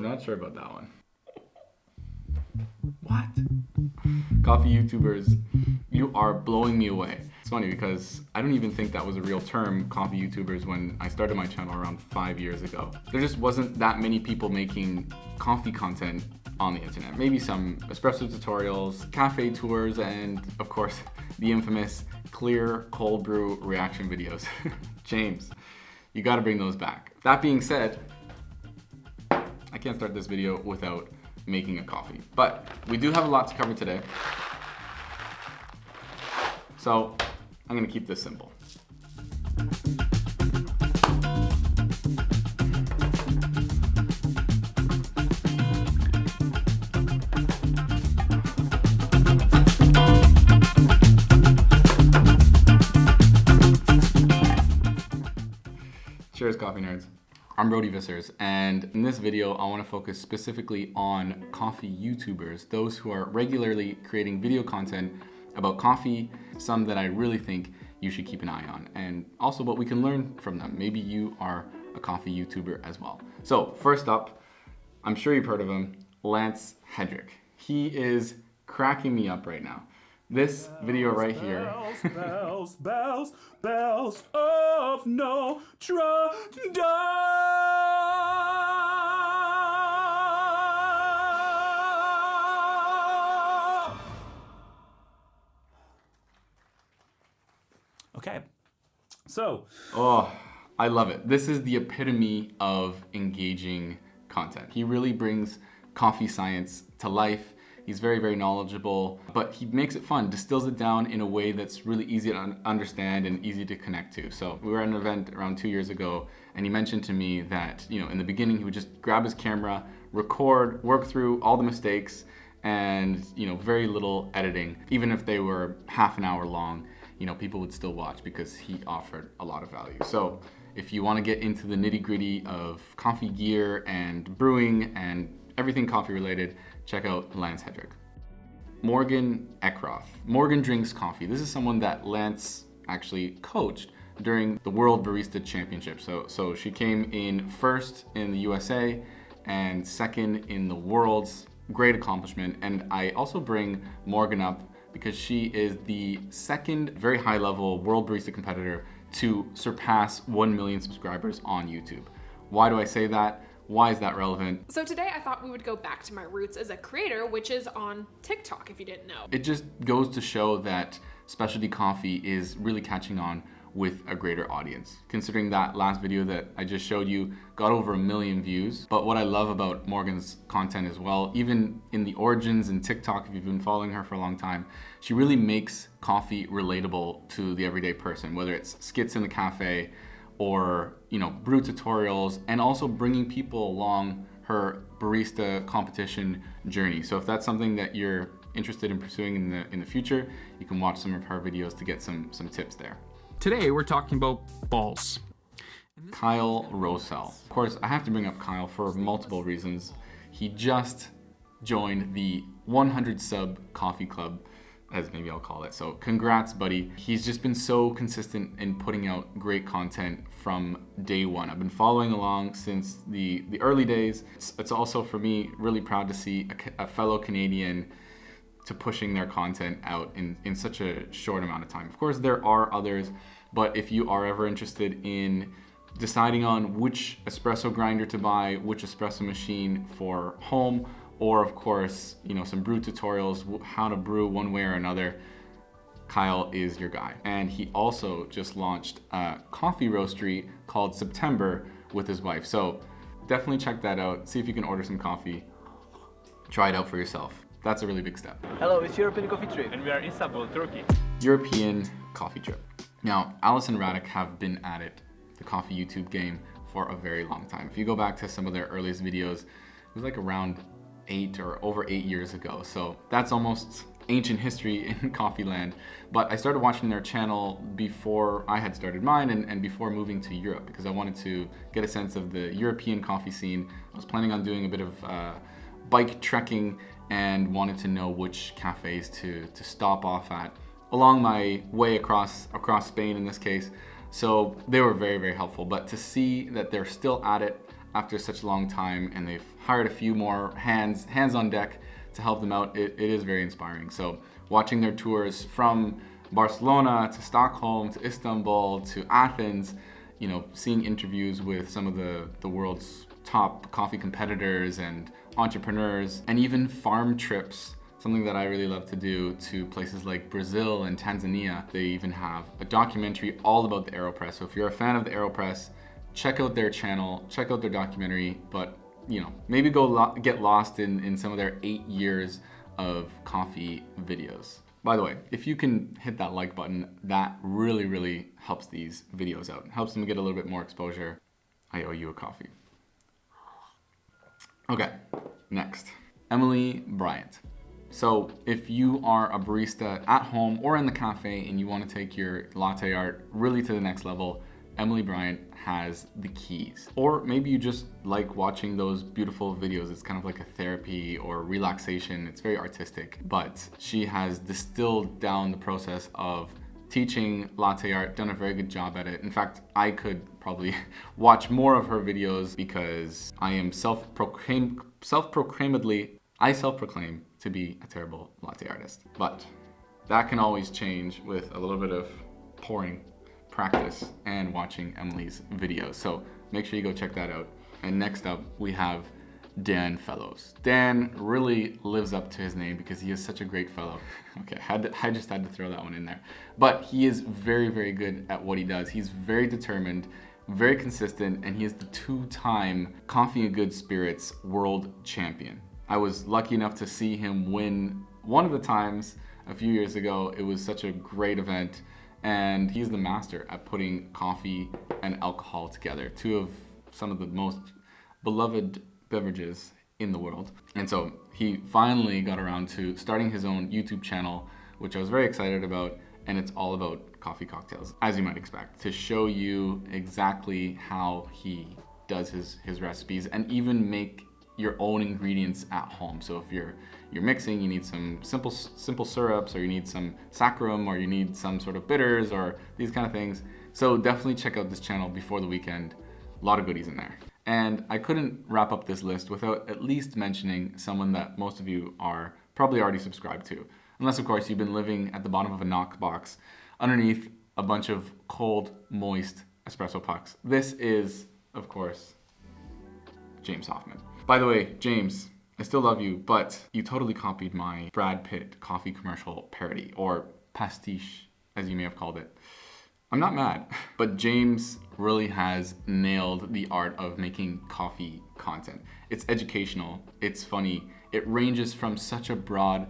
not sure about that one. What? Coffee YouTubers, you are blowing me away. It's funny because I don't even think that was a real term, coffee YouTubers, when I started my channel around 5 years ago. There just wasn't that many people making coffee content on the internet. Maybe some espresso tutorials, cafe tours, and of course, the infamous clear cold brew reaction videos. James, you gotta bring those back. That being said, I can't start this video without making a coffee, but we do have a lot to cover today. So I'm gonna keep this simple. Cheers, coffee nerds. I'm Brody Vissers, and in this video, I want to focus specifically on coffee YouTubers, those who are regularly creating video content about coffee, some that I really think you should keep an eye on, and also what we can learn from them. Maybe you are a coffee YouTuber as well. So first up, I'm sure you've heard of him, Latte Art. He is cracking me up right now. This video right here. Bells of Notre Dame. Okay, so. Oh, I love it. This is the epitome of engaging content. He really brings coffee science to life. He's very, very knowledgeable, but he makes it fun, distills it down in a way that's really easy to understand and easy to connect to. So we were at an event around 2 years ago, and he mentioned to me that, in the beginning, he would just grab his camera, record, work through all the mistakes, and, very little editing. Even if they were half an hour long, people would still watch because he offered a lot of value. So if you want to get into the nitty-gritty of coffee gear and brewing and everything coffee related, check out Latte Art. Morgan Eckroth. Morgan drinks coffee. This is someone that Lance actually coached during the World Barista Championship. So she came in first in the USA and second in the world's. Great accomplishment. And I also bring Morgan up because she is the second very high level World Barista competitor to surpass 1 million subscribers on YouTube. Why do I say that? Why is that relevant? So today I thought we would go back to my roots as a creator, which is on TikTok, if you didn't know. It just goes to show that specialty coffee is really catching on with a greater audience. Considering that last video that I just showed you got over 1 million views. But what I love about Morgan's content as well, even in the origins and TikTok, if you've been following her for a long time, she really makes coffee relatable to the everyday person, whether it's skits in the cafe, or brew tutorials, and also bringing people along her barista competition journey. So if that's something that you're interested in pursuing in the future, you can watch some of her videos to get some tips there. Today we're talking about balls. Kyle Roselle. Of course, I have to bring up Kyle for multiple reasons. He just joined the 100 sub coffee club, as maybe I'll call it. So congrats, buddy. He's just been so consistent in putting out great content from day one. I've been following along since the early days. It's also, for me, really proud to see a fellow Canadian to pushing their content out in such a short amount of time. Of course, there are others, but if you are ever interested in deciding on which espresso grinder to buy, which espresso machine for home, or of course, some brew tutorials, how to brew one way or another, Kyle is your guy. And he also just launched a coffee roastery called September with his wife. So definitely check that out. See if you can order some coffee. Try it out for yourself. That's a really big step. Hello, it's European Coffee Trip. And we are in Istanbul, Turkey. European coffee trip. Now, Alice and Radek have been at it, the coffee YouTube game, for a very long time. If you go back to some of their earliest videos, it was like around 8 or over 8 years ago. So that's almost ancient history in coffee land. But I started watching their channel before I had started mine and before moving to Europe, because I wanted to get a sense of the European coffee scene. I was planning on doing a bit of bike trekking and wanted to know which cafes to stop off at along my way across Spain in this case. So they were very, very helpful. But to see that they're still at it after such a long time, and they've hired a few more hands on deck to help them out. It is very inspiring. So watching their tours from Barcelona to Stockholm to Istanbul to Athens, you know, seeing interviews with some of the world's top coffee competitors and entrepreneurs, and even farm trips, something that I really love to do, to places like Brazil and Tanzania. They even have a documentary all about the AeroPress. So if you're a fan of the AeroPress, check out their channel, check out their documentary, but you know, maybe get lost in some of their 8 years of coffee videos. By the way, if you can hit that like button, that really helps these videos out. It helps them get a little bit more exposure. I owe you a coffee. Okay, next, Emily Bryant. So if you are a barista at home or in the cafe and you want to take your latte art really to the next level, Emily Bryant has the keys. Or maybe you just like watching those beautiful videos. It's kind of like a therapy or relaxation. It's very artistic, but she has distilled down the process of teaching latte art, done a very good job at it. In fact, I could probably watch more of her videos because I am self-proclaim to be a terrible latte artist. But that can always change with a little bit of pouring practice and watching Emily's videos. So make sure you go check that out. And next up, we have Dan Fellows. Dan really lives up to his name because he is such a great fellow. Okay, I just had to throw that one in there. But he is very good at what he does. He's very determined, very consistent, and he is the 2-time Coffee and Good Spirits world champion. I was lucky enough to see him win one of the times a few years ago. It was such a great event, and he's the master at putting coffee and alcohol together, two of some of the most beloved beverages in the world. And so he finally got around to starting his own YouTube channel, which I was very excited about, and it's all about coffee cocktails, as you might expect, to show you exactly how he does his recipes and even make your own ingredients at home. So if you're mixing, you need some simple syrups, or you need some saccharum, or you need some sort of bitters, or these kind of things. So definitely check out this channel before the weekend. A lot of goodies in there. And I couldn't wrap up this list without at least mentioning someone that most of you are probably already subscribed to. Unless, of course, you've been living at the bottom of a knock box underneath a bunch of cold, moist espresso pucks. This is, of course, James Hoffman. By the way, James, I still love you, but you totally copied my Brad Pitt coffee commercial parody, or pastiche, as you may have called it. I'm not mad, but James really has nailed the art of making coffee content. It's educational, it's funny, it ranges from such a broad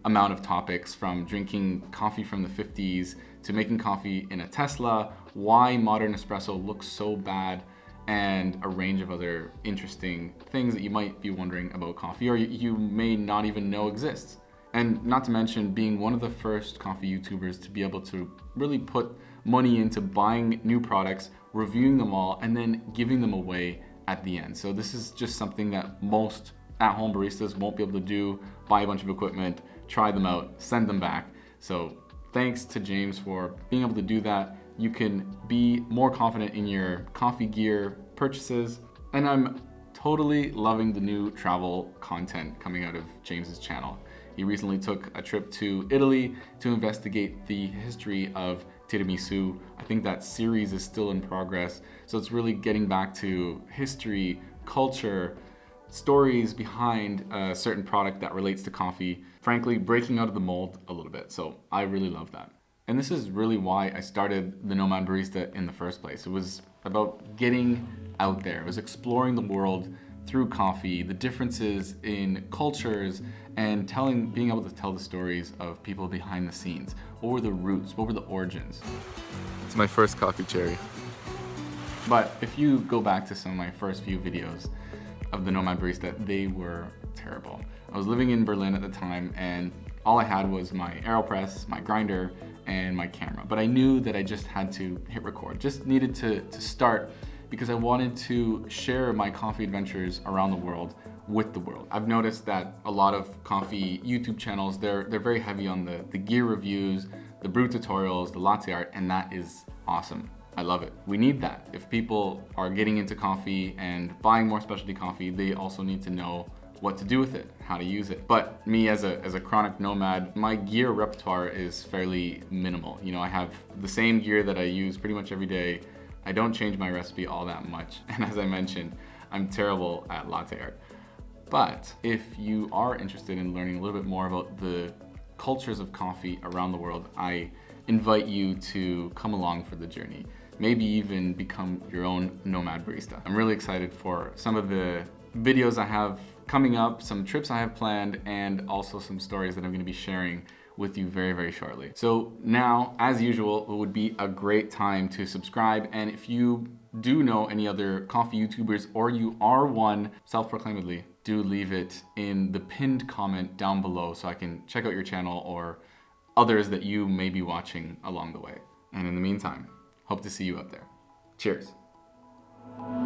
amount of topics, from drinking coffee from the 50s to making coffee in a Tesla, why modern espresso looks so bad, and a range of other interesting things that you might be wondering about coffee, or you may not even know exists. And not to mention being one of the first coffee YouTubers to be able to really put money into buying new products, reviewing them all, and then giving them away at the end. So this is just something that most at-home baristas won't be able to do. Buy a bunch of equipment, try them out, send them back. So thanks to James for being able to do that. You can be more confident in your coffee gear purchases. And I'm totally loving the new travel content coming out of James's channel. He recently took a trip to Italy to investigate the history of tiramisu. I think that series is still in progress. So it's really getting back to history, culture, stories behind a certain product that relates to coffee. Frankly, breaking out of the mold a little bit. So I really love that. And this is really why I started the Nomad Barista in the first place. It was about getting out there. It was exploring the world through coffee, the differences in cultures, and being able to tell the stories of people behind the scenes. What were the roots? What were the origins? It's my first coffee cherry. But if you go back to some of my first few videos of the Nomad Barista, they were terrible. I was living in Berlin at the time, and all I had was my AeroPress, my grinder, and my camera. But I knew that I just had to hit record, just needed to start, because I wanted to share my coffee adventures around the world with the world. I've noticed that a lot of coffee YouTube channels, they're very heavy on the gear reviews, the brew tutorials, the latte art, and that is awesome. I love it. We need that. If people are getting into coffee and buying more specialty coffee, they also need to know what to do with it, how to use it. But me as a chronic nomad, my gear repertoire is fairly minimal. You know, I have the same gear that I use pretty much every day. I don't change my recipe all that much. And as I mentioned, I'm terrible at latte art. But if you are interested in learning a little bit more about the cultures of coffee around the world, I invite you to come along for the journey. Maybe even become your own nomad barista. I'm really excited for some of the videos I have coming up, some trips I have planned, and also some stories that I'm going to be sharing with you very, very shortly. So now, as usual, it would be a great time to subscribe. And if you do know any other coffee YouTubers, or you are one self-proclaimedly, do leave it in the pinned comment down below so I can check out your channel or others that you may be watching along the way. And in the meantime, hope to see you out there. Cheers.